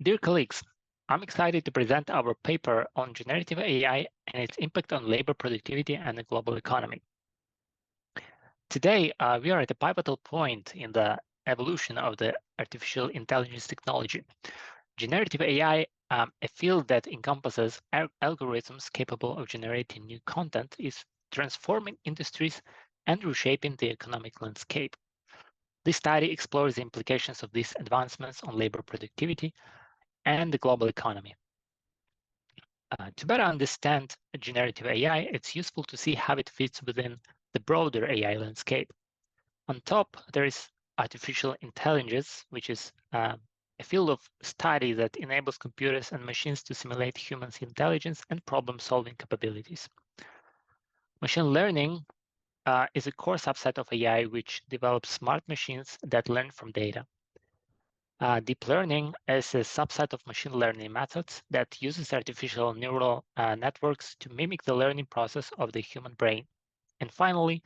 Dear colleagues, I'm excited to present our paper on generative AI and its impact on labor productivity and the global economy. Today, we are at a pivotal point in the evolution of the artificial intelligence technology. Generative AI, a field that encompasses algorithms capable of generating new content, is transforming industries and reshaping the economic landscape. This study explores the implications of these advancements on labor productivity and the global economy. To better understand generative AI, it's useful to see how it fits within the broader AI landscape. On top, there is artificial intelligence, which is a field of study that enables computers and machines to simulate humans' intelligence and problem-solving capabilities. Machine learning is a core subset of AI which develops smart machines that learn from data. Deep learning is a subset of machine learning methods that uses artificial neural networks to mimic the learning process of the human brain. And finally,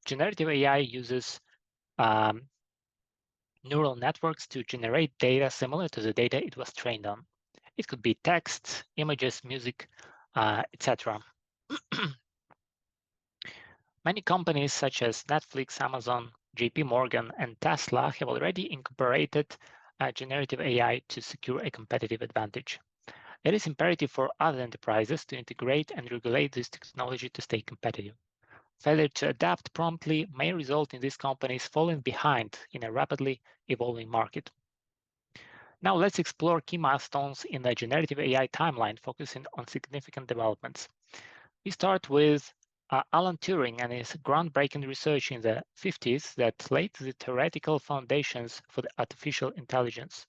generative AI uses neural networks to generate data similar to the data it was trained on. It could be text, images, music, etc. Many companies such as Netflix, Amazon, JP Morgan, and Tesla have already incorporated generative AI to secure a competitive advantage. It is imperative for other enterprises to integrate and regulate this technology to stay competitive. Failure to adapt promptly may result in these companies falling behind in a rapidly evolving market. Now let's explore key milestones in the generative AI timeline, focusing on significant developments. We start with Alan Turing and his groundbreaking research in the 50s that laid the theoretical foundations for the artificial intelligence.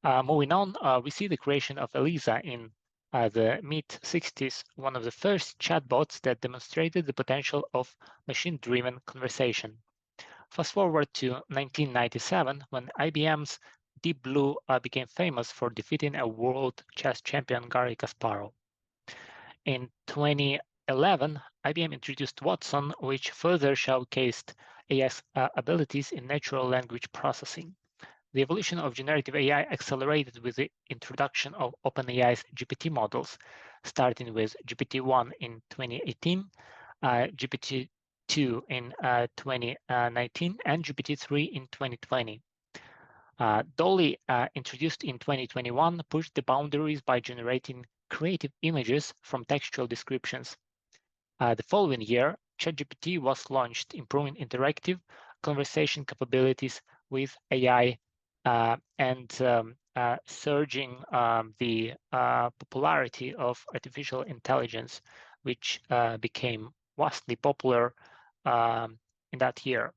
Moving on, we see the creation of ELIZA in the mid-60s, one of the first chatbots that demonstrated the potential of machine-driven conversation. Fast forward to 1997, when IBM's Deep Blue became famous for defeating a world chess champion, Garry Kasparov. In 2011, IBM introduced Watson, which further showcased AI's abilities in natural language processing. The evolution of generative AI accelerated with the introduction of OpenAI's GPT models, starting with GPT-1 in 2018, GPT-2 in 2019, and GPT-3 in 2020. DALL-E, introduced in 2021, pushed the boundaries by generating creative images from textual descriptions. The following year, ChatGPT was launched, improving interactive conversation capabilities with AI and surging the popularity of artificial intelligence, which became vastly popular in that year.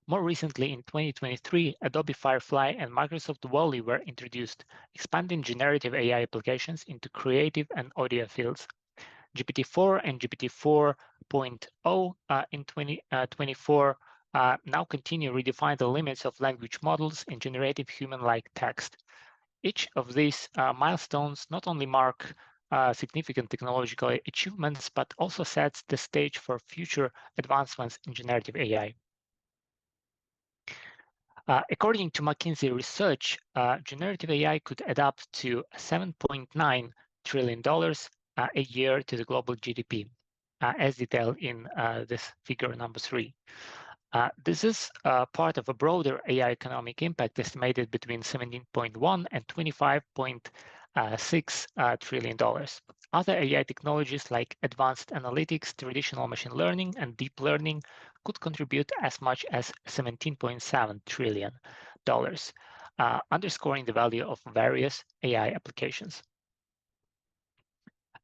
More recently, in 2023, Adobe Firefly and Microsoft Wall-E were introduced, expanding generative AI applications into creative and audio fields. GPT-4 and GPT-4.0 in 2024 now continue to redefine the limits of language models in generative human-like text. Each of these milestones not only mark significant technological achievements, but also sets the stage for future advancements in generative AI. According to McKinsey research, generative AI could add up to $7.9 trillion a year to the global GDP, as detailed in this figure number 3. This is part of a broader AI economic impact estimated between $17.1 and $25.6 trillion. Other AI technologies like advanced analytics, traditional machine learning, and deep learning could contribute as much as $17.7 trillion, underscoring the value of various AI applications.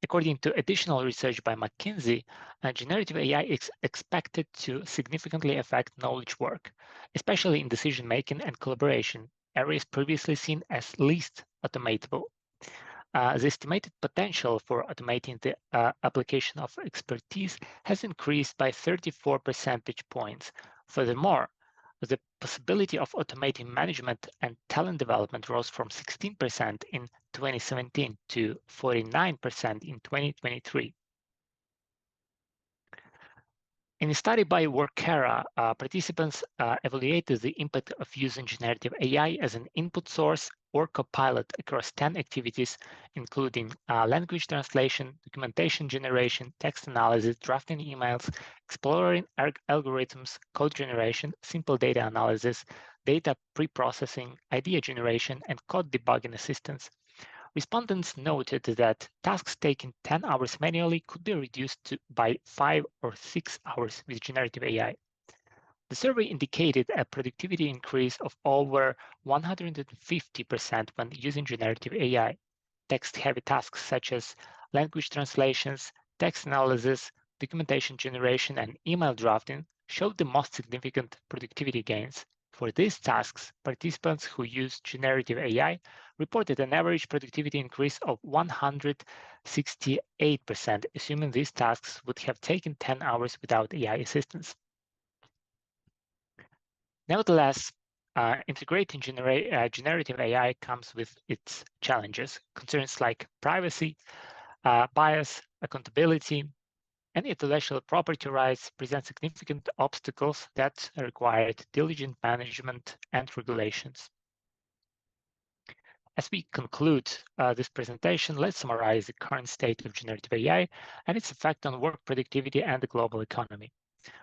According to additional research by McKinsey, generative AI is expected to significantly affect knowledge work, especially in decision-making and collaboration, areas previously seen as least automatable. The estimated potential for automating the application of expertise has increased by 34 percentage points. Furthermore, the possibility of automating management and talent development rose from 16% in 2017 to 49% in 2023. In a study by Workera, participants evaluated the impact of using generative AI as an input source or Copilot across 10 activities, including language translation, documentation generation, text analysis, drafting emails, exploring algorithms, code generation, simple data analysis, data pre-processing, idea generation, and code debugging assistance. Respondents noted that tasks taking 10 hours manually could be reduced by 5 or 6 hours with generative AI. The survey indicated a productivity increase of over 150% when using generative AI. Text-heavy tasks such as language translations, text analysis, documentation generation, and email drafting showed the most significant productivity gains. For these tasks, participants who used generative AI reported an average productivity increase of 168%, assuming these tasks would have taken 10 hours without AI assistance. Nevertheless, integrating generative AI comes with its challenges. Concerns like privacy, bias, accountability, and intellectual property rights present significant obstacles that require diligent management and regulations. As we conclude this presentation, let's summarize the current state of generative AI and its effect on work productivity and the global economy.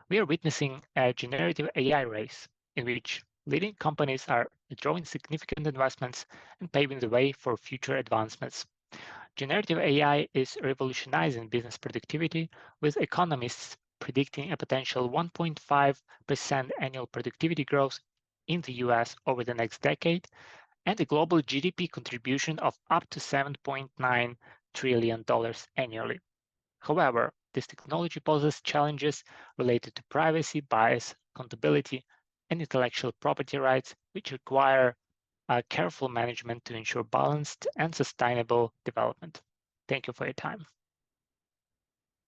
We are witnessing a generative AI race in which leading companies are drawing significant investments and paving the way for future advancements. Generative AI is revolutionizing business productivity, with economists predicting a potential 1.5% annual productivity growth in the US over the next decade and a global GDP contribution of up to $7.9 trillion annually. However, this technology poses challenges related to privacy, bias, accountability, and intellectual property rights, which require careful management to ensure balanced and sustainable development. Thank you for your time.